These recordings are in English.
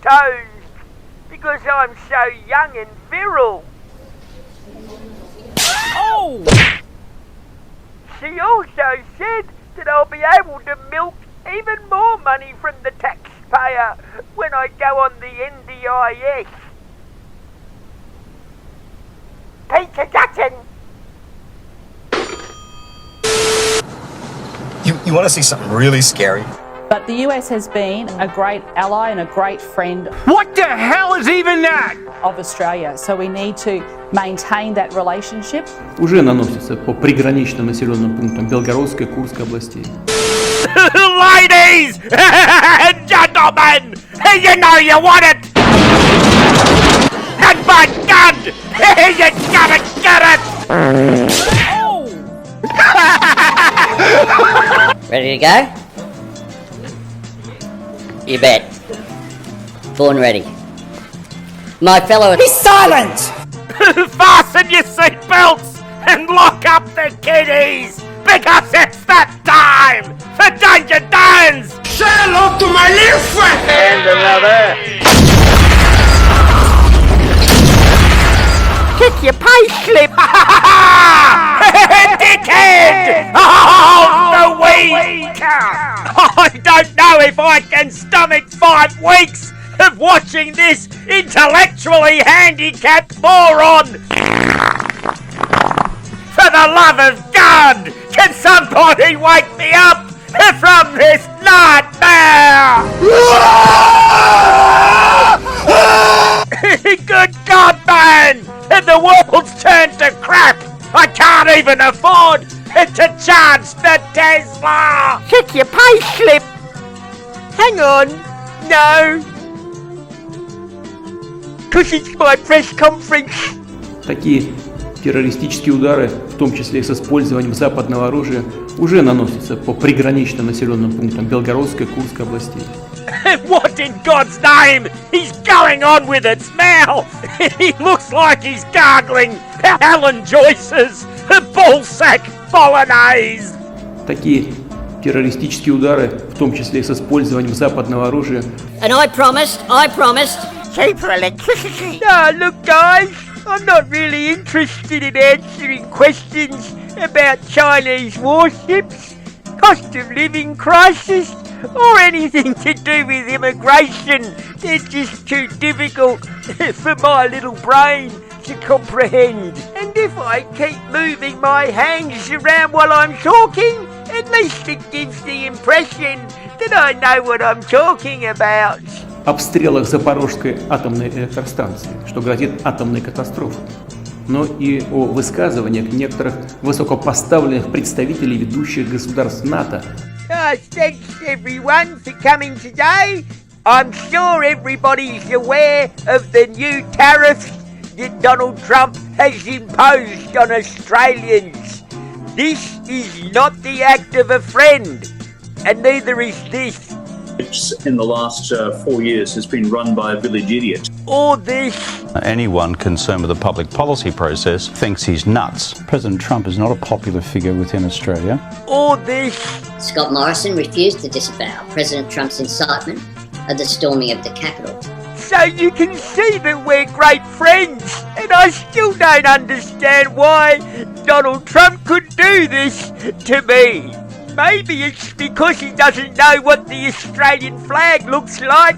toes because I'm so young and virile. Oh! She also said that I'll be able to milk even more money from the taxpayer when I go on the NDIS. Peter Dutton! You want to see something really scary? But the US has been a great ally and a great friend What the hell is even that? of Australia, so we need to maintain that relationship. Уже наносится по приграничным населенным пунктам Белгородской и Курской областей. Ladies and gentlemen, you know you want it! And by God, you gotta get it! Ready to go? You bet. Born ready. My fellow... Be silent! Fasten your seatbelts and lock up the kiddies, because it's that time for Danger Dan's! Say hello to my little friend! And another. Kick your pay slip! Dickhead! Oh, the week! I don't know if I can stomach 5 weeks of watching this intellectually handicapped moron! For the love of God, can somebody wake me up from this nightmare? Good God, man! The world's turned to crap! I can't even afford to charge the Tesla! Check your pay slip! Hang on! No! 'Cause it's my press conference! Такие террористические удары, в том числе и с использованием западного оружия, уже наносятся по приграничным населенным пунктам Белгородской и Курской областей. What in God's name is going on with its mouth? He looks like he's gargling Alan Joyce's ballsack bolognese. Такие террористические удары, в том числе и с использованием западного оружия. And I promised. Cheaper electricity. No, look guys, I'm not really interested in answering questions about Chinese warships, cost of living crisis, or anything to do with immigration. They're just too difficult for my little brain to comprehend. And if I keep moving my hands around while I'm talking, at least it gives the impression that I know what I'm talking about. Обстрелах Запорожской атомной электростанции, что грозит атомной катастрофой, но и о высказываниях некоторых высокопоставленных представителей ведущих государств НАТО. Thanks everyone for coming today. I'm sure everybody's aware of the new tariffs that Donald Trump has imposed on Australians. This is not the act of a friend, and neither is this. In the last 4 years has been run by a village idiot. Or this. Anyone concerned with the public policy process thinks he's nuts. President Trump is not a popular figure within Australia. Or this. Scott Morrison refused to disavow President Trump's incitement of the storming of the Capitol. So you can see that we're great friends, and I still don't understand why Donald Trump could do this to me. Maybe it's because he doesn't know what the Australian flag looks like,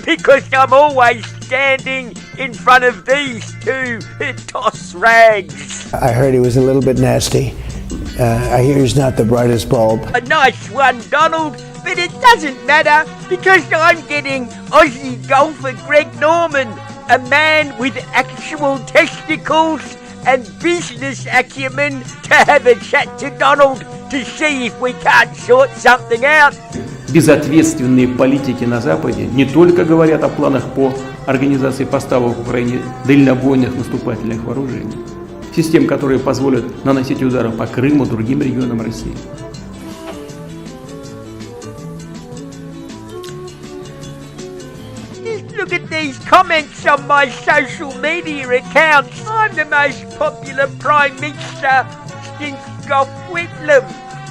because I'm always standing in front of these two toss rags. I heard he was a little bit nasty. I hear he's not the brightest bulb. A nice one, Donald, but it doesn't matter because I'm getting Aussie golfer Greg Norman, a man with actual testicles and business acumen, to have a chat to Donald to see if we can't sort something out. Безответственные политики на Западе не только говорят о планах по организации поставок Украине дальнобойных наступательных вооружений, систем, которые позволят наносить удары по Крыму и другим регионам России. Look at these comments on my social media accounts. I'm the most popular Prime Minister since Gough Whitlam.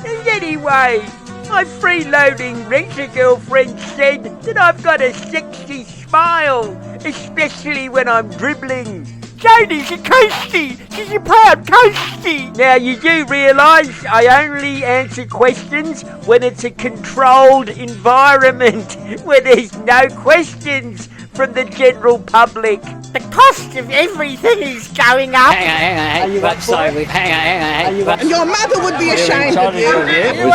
And anyway, my freeloading renter girlfriend said that I've got a sexy smile, especially when I'm dribbling. Jodie's a coastie. She's a proud coastie. Now, you do realise I only answer questions when it's a controlled environment, where there's no questions from the general public. The cost of everything is going up. Hang on. What's so? Hang on. And your mother would be ashamed of you. It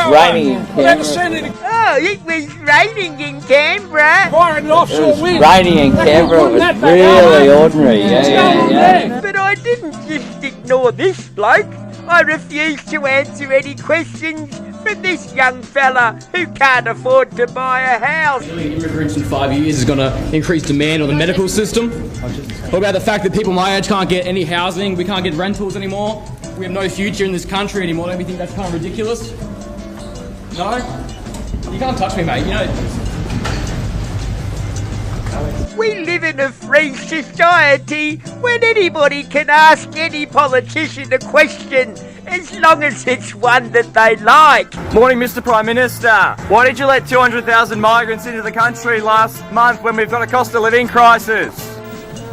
was raining in Canberra. Oh, it was raining in Canberra. It was raining in Canberra. It was really ordinary. Yeah. But I didn't just ignore this bloke. I refused to answer any questions from this young fella who can't afford to buy a house. Immigrants in 5 years is going to increase demand on the medical system. What about the fact that people my age can't get any housing, we can't get rentals anymore, we have no future in this country anymore? Don't you think that's kind of ridiculous? No? You can't touch me, mate, you know. We live in a free society when anybody can ask any politician a question as long as it's one that they like. Morning, Mr. Prime Minister. Why did you let 200,000 migrants into the country last month when we've got a cost of living crisis?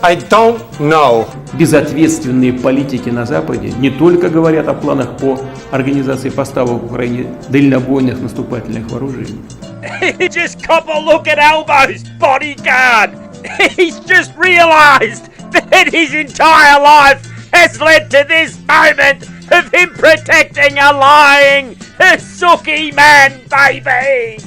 I don't know. Безответственные политики на Западе не только говорят о планах по организации поставок Украине дальнобойных наступательных вооружений. Just cop a look at Elbo's bodyguard. He's just realised that his entire life has led to this moment of him protecting a lying, sooky man, baby.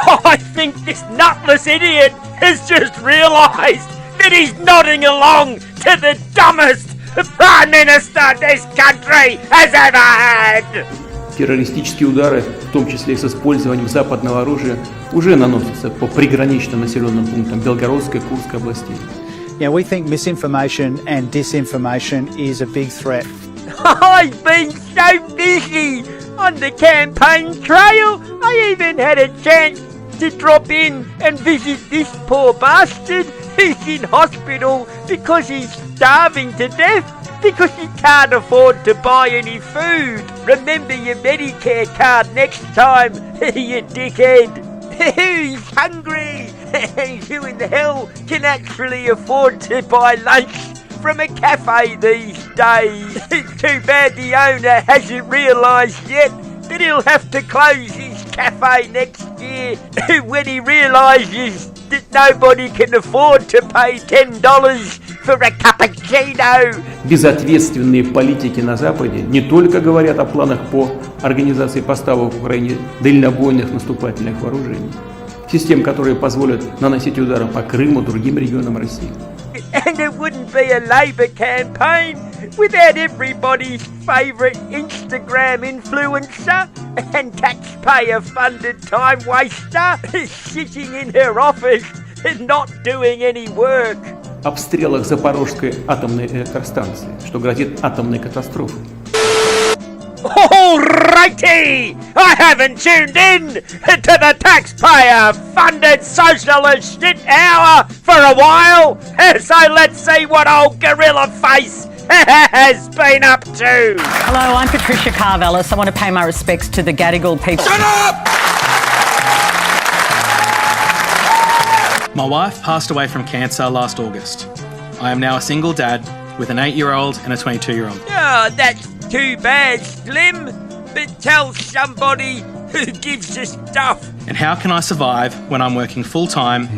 I think this nutless idiot has just realised that he's nodding along to the dumbest Prime Minister this country has ever had. Террористические удары, в том числе и с использованием западного оружия, уже наносятся по приграничным населенным пунктам Белгородской и Курской областей. Yeah, we think misinformation and disinformation is a big threat. I've been so busy on the campaign trail, I even had a chance to drop in and visit this poor bastard who's in hospital because he's starving to death because he can't afford to buy any food. Remember your Medicare card next time, you dickhead. Who's hungry? Who in the hell can actually afford to buy lunch from a cafe these days? Too bad the owner hasn't realised yet that he'll have to close his cafe next year when he realises that nobody can afford to pay $10 for a cappuccino. Безответственные политики на Западе не только говорят о планах по организации поставок в Украине дальнобойных наступательных вооружений, систем, которые позволят наносить удары по Крыму и другим регионам России. And it wouldn't be a Labour campaign without everybody's favourite Instagram influencer and taxpayer-funded time waster sitting in her office and not doing any work. Обстрелах Запорожской атомной электростанции, что грозит атомной катастрофой. Alrighty! I haven't tuned in to the taxpayer-funded socialist shit hour for a while, so let's see what old Gorilla Face has been up to. Hello, I'm Patricia Carvelis. I want to pay my respects to the Gadigal people. Shut up! My wife passed away from cancer last August. I am now a single dad with an 8-year-old and a 22-year-old. Oh, that's too bad, Slim. But tell somebody who gives a stuff. And how can I survive when I'm working full-time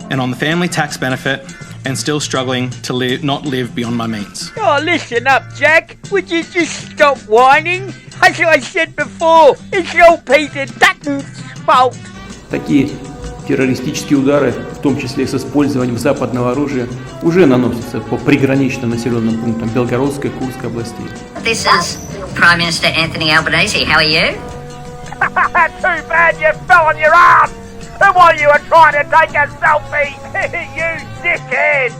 and on the family tax benefit and still struggling to not live beyond my means? Oh, listen up, Jack. Would you just stop whining? As I said before, it's all Peter Dutton's fault. Такие террористические удары, в том числе и с использованием западного оружия, уже наносятся по приграничным населенным пунктам Белгородской и Курской областей. This is Prime Minister Anthony Albanese. How are you? Too bad you fell on your ass while you were trying to take a selfie, you dickhead!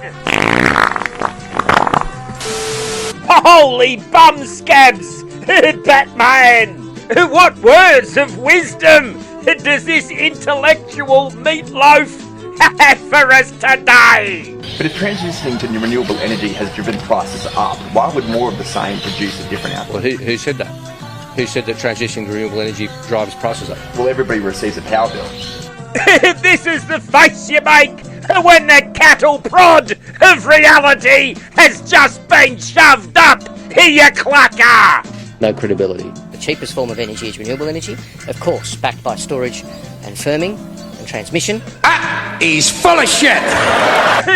Holy bum scabs! Batman! What words of wisdom does this intellectual meatloaf have for us today? But if transitioning to renewable energy has driven prices up, why would more of the same produce a different outcome? Well, who said that? who said that transition to renewable energy drives prices up. Well, everybody receives a power bill. This is the face you make when the cattle prod of reality has just been shoved up your clucker! No credibility. The cheapest form of energy is renewable energy, of course, backed by storage and firming and transmission. He's full of shit!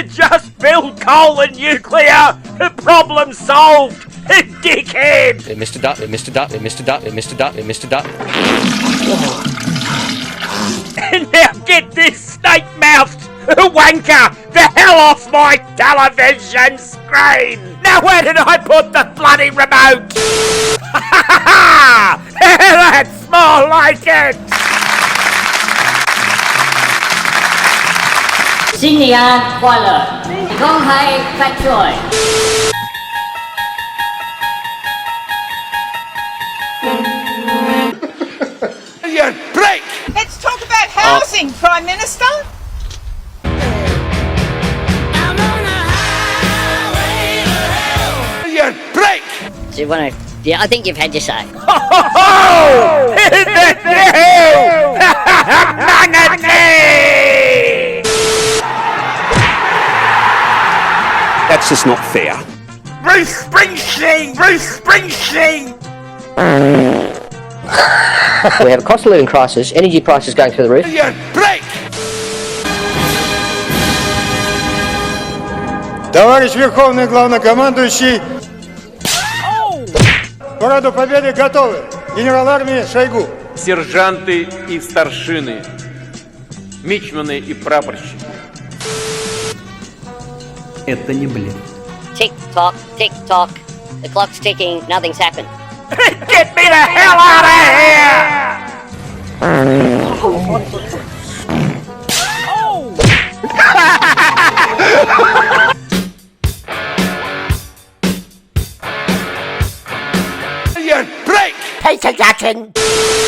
Just build coal and nuclear! Problem solved! Dickhead! Mr. Dutt, Mr. Dutt, Mr. Dutt, Mr. Dutt, Mr. Dutt. Now get this snake-mouthed wanker the hell off my television screen! Now where did I put the bloody remote? That's more like it! Xinnian Kuala. Gong Hai Fat Joy. Break! Let's talk about housing, Prime Minister. Break! So you want to... Yeah, I think you've had your say. That's just not fair. Bruce Springsteen! Bruce Springsteen! We have a cost of living crisis, energy prices going through the roof. Break! Товарищ Верховный Главнокомандующий, Параду Победы готовы. Генерал армии Шойгу. Сержанты и старшины, мичманы и прапорщики. Это не блин. Tick tock, tick tock. The clock's ticking, nothing's happened. Get me the hell out of here! Break! Peter Jackson!